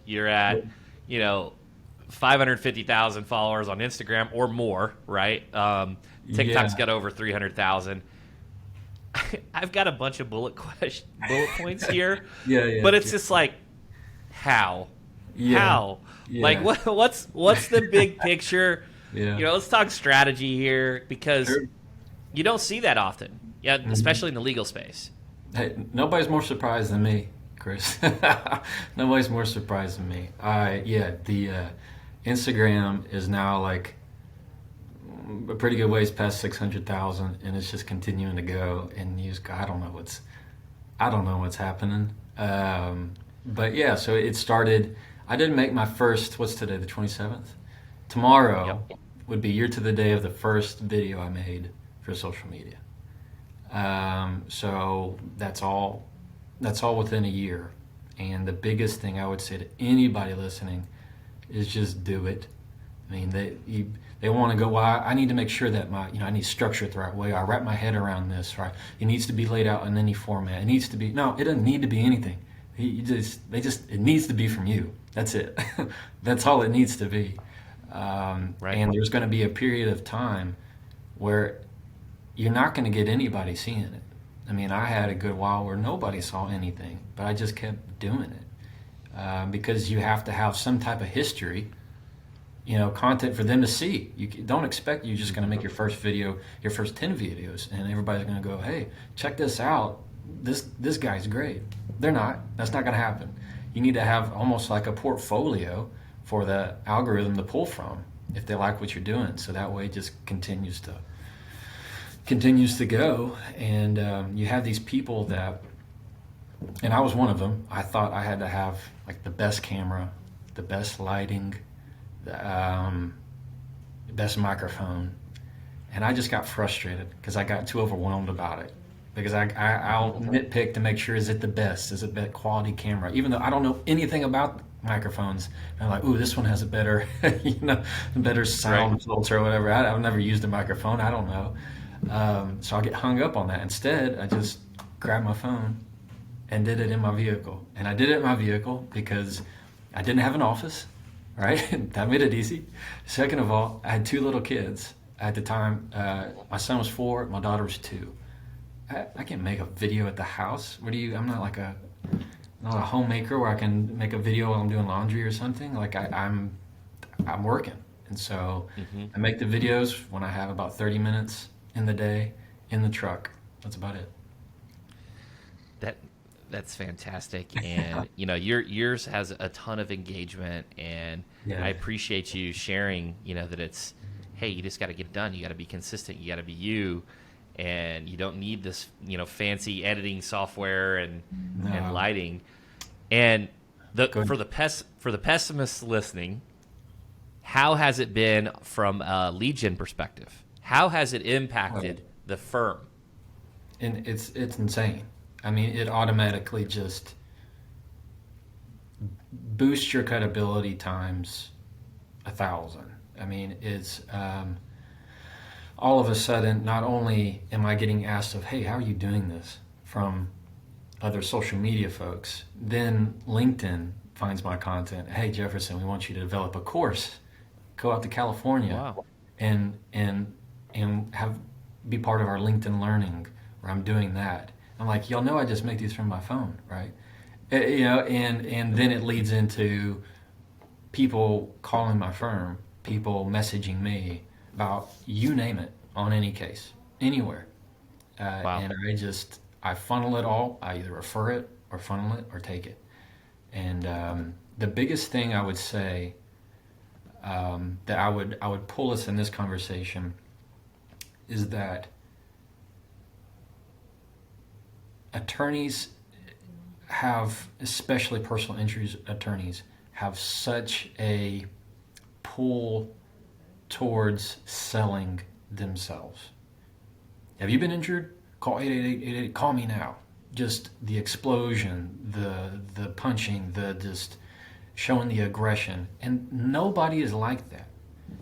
you're at, you know, 550,000 followers on Instagram or more, right? TikTok's Yeah, got over 300,000. I've got a bunch of bullet points here, yeah, yeah, but it's yeah, just like, how, yeah, how, like yeah, what's the big picture? yeah. Let's talk strategy here because Sure. you don't see that often, yeah, Mhm. especially in the legal space. Hey, nobody's more surprised than me, Chris. Nobody's more surprised than me. Yeah, the Instagram is now like a pretty good ways past 600,000, and it's just continuing to go. And you just go, I don't know what's happening. But yeah, so it started. I didn't make my first. What's today? The 27th. Yep. Tomorrow would be year to the day of the first video I made for social media. So that's all. That's all within a year. And the biggest thing I would say to anybody listening is just do it. I mean, they want to go. Well, I need to make sure that I need to structure it the right way. I wrap my head around this, right? It needs to be laid out in any format. It needs to be. No, it doesn't need to be anything. It needs to be from you. That's it. That's all it needs to be. Right. And there's going to be a period of time where you're not going to get anybody seeing it. I mean, I had a good while where nobody saw anything, but I just kept doing it because you have to have some type of history, content for them to see. You don't expect you're just going to make your first video, your first 10 videos, and everybody's going to go, hey, check this out. This guy's great. They're not. That's not going to happen. You need to have almost like a portfolio for the algorithm to pull from if they like what you're doing. So that way it just continues to go. And you have these people that, and I was one of them. I thought I had to have like the best camera, the best lighting, the best microphone, and I just got frustrated because I got too overwhelmed about it. Because I'll nitpick to make sure, is it the best? Is it the quality camera? Even though I don't know anything about microphones, I'm like, ooh, this one has a better, better Right. sound filter or whatever. I've never used a microphone. I don't know. So I get hung up on that. Instead, I just grabbed my phone and did it in my vehicle. And I did it in my vehicle because I didn't have an office, right? That made it easy. Second of all, I had two little kids at the time. My son was 4, my daughter was 2. I can't make a video at the house. I'm not like not a homemaker where I can make a video while I'm doing laundry or something. Like I'm working. And so Hmm. I make the videos when I have about 30 minutes in the day in the truck. That's about it. That that's fantastic, and yours has a ton of engagement, and I Yeah. appreciate you sharing. That it's, hey, you just got to get it done. You got to be consistent. You got to be you, and you don't need this fancy editing software and No. lighting. And the Good. for the pessimists listening, how has it been from a lead gen perspective? How has it impacted the firm? And it's insane. I mean, it automatically just boosts your credibility times 1,000. I mean, it's all of a sudden, not only am I getting asked of, hey, how are you doing this from other social media folks, then LinkedIn finds my content. Hey, Jefferson, we want you to develop a course. Go out to California Wow. and have be part of our LinkedIn Learning where I'm doing that. I'm like, y'all know I just make these from my phone, right? And then it leads into people calling my firm, people messaging me about you name it on any case, anywhere. Wow. And I funnel it all. I either refer it or funnel it or take it. And the biggest thing I would say that I would pull us in this conversation is that attorneys have, especially personal injury attorneys, have such a pull towards selling themselves. Have you been injured? Call 888. Call me now. Just the explosion, the punching, the just showing the aggression, and nobody is like that.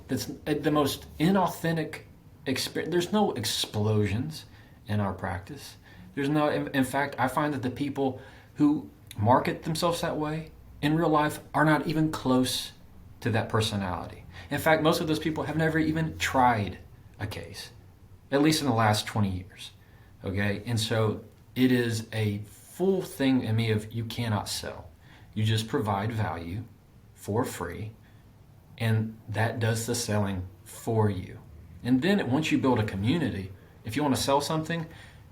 That's the most inauthentic experience. There's no explosions in our practice. There's no. In fact, I find that the people who market themselves that way in real life are not even close to that personality. In fact, most of those people have never even tried a case, at least in the last 20 years. Okay? And so it is a full thing in me of you cannot sell. You just provide value for free, and that does the selling for you. And then once you build a community, if you want to sell something,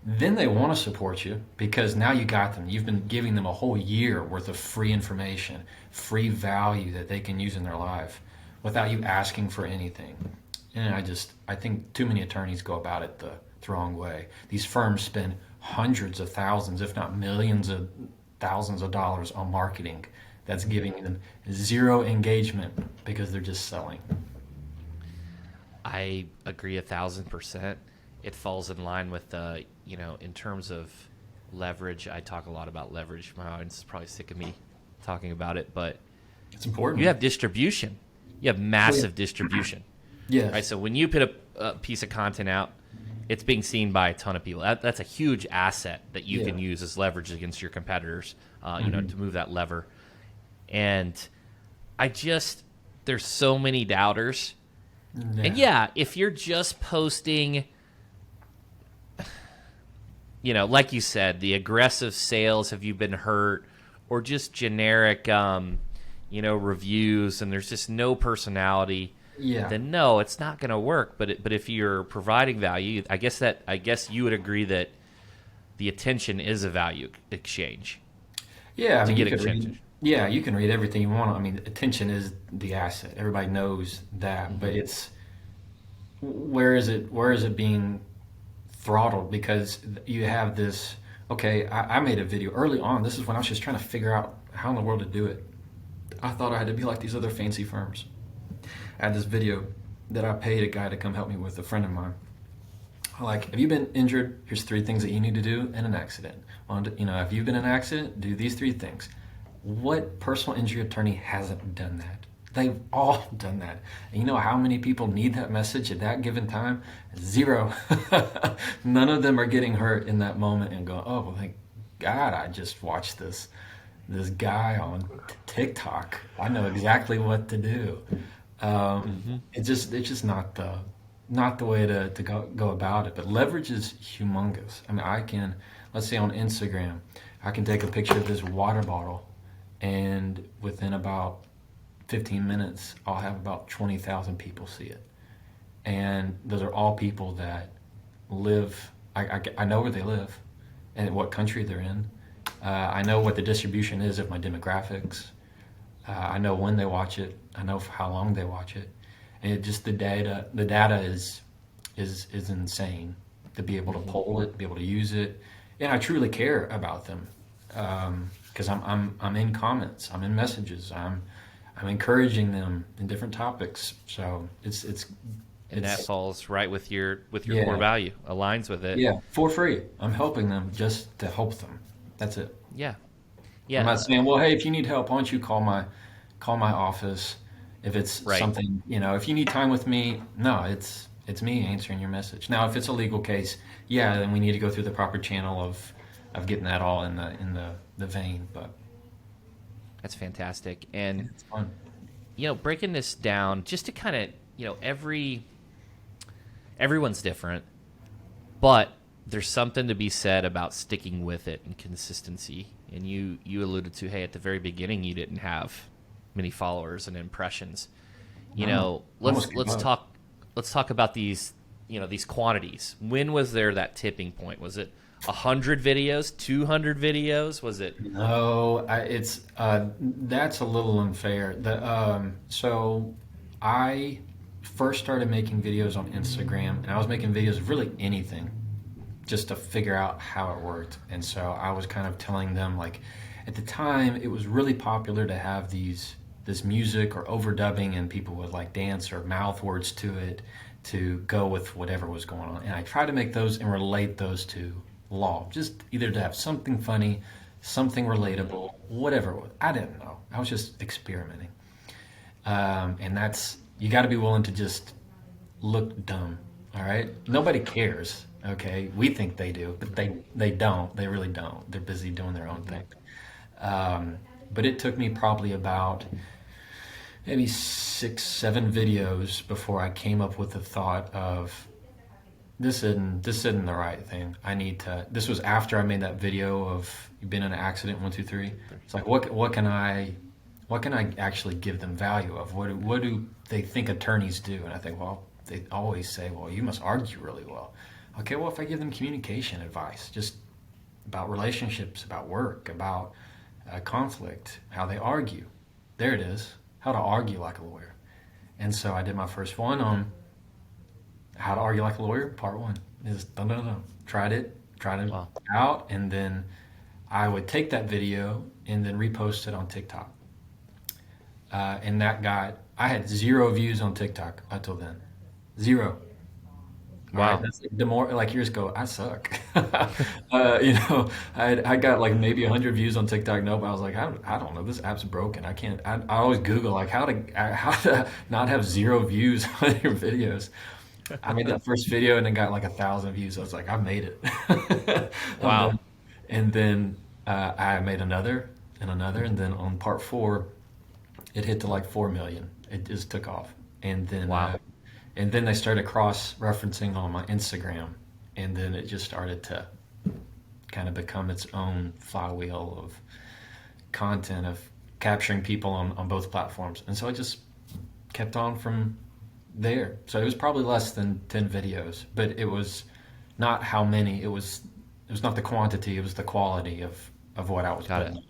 then they want to support you because now you got them. You've been giving them a whole year worth of free information, free value that they can use in their life without you asking for anything. And I think too many attorneys go about it the wrong way. These firms spend hundreds of thousands, if not millions of thousands of dollars on marketing that's giving them zero engagement because they're just selling. I agree 1,000%. It falls in line with the, in terms of leverage. I talk a lot about leverage. My audience is probably sick of me talking about it, but it's important. You have distribution. You have massive distribution. Yeah. Right. So when you put a piece of content out, it's being seen by a ton of people. That's a huge asset that you can use as leverage against your competitors. To move that lever. And there's so many doubters. Yeah. And if you're just posting, like you said, the aggressive sales, have you been hurt, or just generic, reviews, and there's just no personality, then no, it's not going to work. But if you're providing value, I guess you would agree that the attention is a value exchange. Yeah, you can read everything you want. I mean, attention is the asset. Everybody knows that, mm-hmm. But it's where is it being throttled? Because you have this. Okay, I made a video early on. This is when I was just trying to figure out how in the world to do it. I thought I had to be like these other fancy firms. I had this video that I paid a guy to come help me with, a friend of mine. Like, have you been injured? Here's 3 things that you need to do in an accident. If you've been in an accident, do these 3 things. What personal injury attorney hasn't done that? They've all done that. And you know how many people need that message at that given time? 0. None of them are getting hurt in that moment and go, oh, well, thank God I just watched this guy on TikTok. I know exactly what to do. It's just not the way to go about it. But leverage is humongous. I mean, let's say on Instagram, I can take a picture of this water bottle, and within about 15 minutes, I'll have about 20,000 people see it. And those are all people that live, I know where they live and what country they're in. I know what the distribution is of my demographics. I know when they watch it. I know for how long they watch it. And the data is insane to be able to poll it, be able to use it. And I truly care about them. Because I'm in comments, I'm in messages, I'm encouraging them in different topics. So it's that falls right with your core value, aligns with it. Yeah, for free. I'm helping them just to help them. That's it. Yeah. I'm not saying, well, hey, if you need help, why don't you call my office? If it's something, if you need time with me, no, it's me answering your message. Now, if it's a legal case, then we need to go through the proper channel of getting that all in the vein. But that's fantastic. And it's fun. Breaking this down just to kind of, everyone's different, but there's something to be said about sticking with it and consistency. And you alluded to, hey, at the very beginning, you didn't have many followers and impressions. Let's talk about these, these quantities. When was there that tipping point? Was it 100 videos, 200 videos? Was it? No, that's a little unfair. So I first started making videos on Instagram, and I was making videos of really anything just to figure out how it worked. And so I was kind of telling them, like, at the time it was really popular to have this music or overdubbing, and people would like dance or mouth words to it to go with whatever was going on. And I tried to make those and relate those to law, just either to have something funny, something relatable, whatever it was. I didn't know. I was just experimenting. And you got to be willing to just look dumb. All right. Nobody cares. Okay. We think they do, but they don't. They really don't. They're busy doing their own thing. But it took me probably about maybe 6, 7 videos before I came up with the thought of this isn't the right thing. I need to. This was after I made that video of you've been in an accident 1, 2, 3. It's like what can I actually give them value of? What do they think attorneys do? And I think, well, they always say, well, you must argue really well. Okay, well, if I give them communication advice, just about relationships, about work, about conflict, how they argue, there it is, how to argue like a lawyer. And so I did my first one on how to argue like a lawyer, part one. Just dun, dun, dun. Tried it Wow. out, and then I would take that video and then repost it on TikTok. And I had 0 views on TikTok until then. 0. All right, Wow. that's the more like years ago. I suck. You know, I got like maybe 100 views on TikTok. Nope. I was like, I don't know. This app's broken. I can't. I always Google like how to not have 0 views on your videos. I made that first video and it got like 1,000 views. I was like, I made it. I'm Wow. done. And then I made another and another, and then on part four, it hit to like 4 million. It just took off, Wow. and then they started cross referencing on my Instagram, and then it just started to kind of become its own flywheel of content of capturing people on both platforms, and so it just kept on from there. So it was probably less than 10 videos, but it was not how many. It was not the quantity. It was the quality of what I was Got it. putting.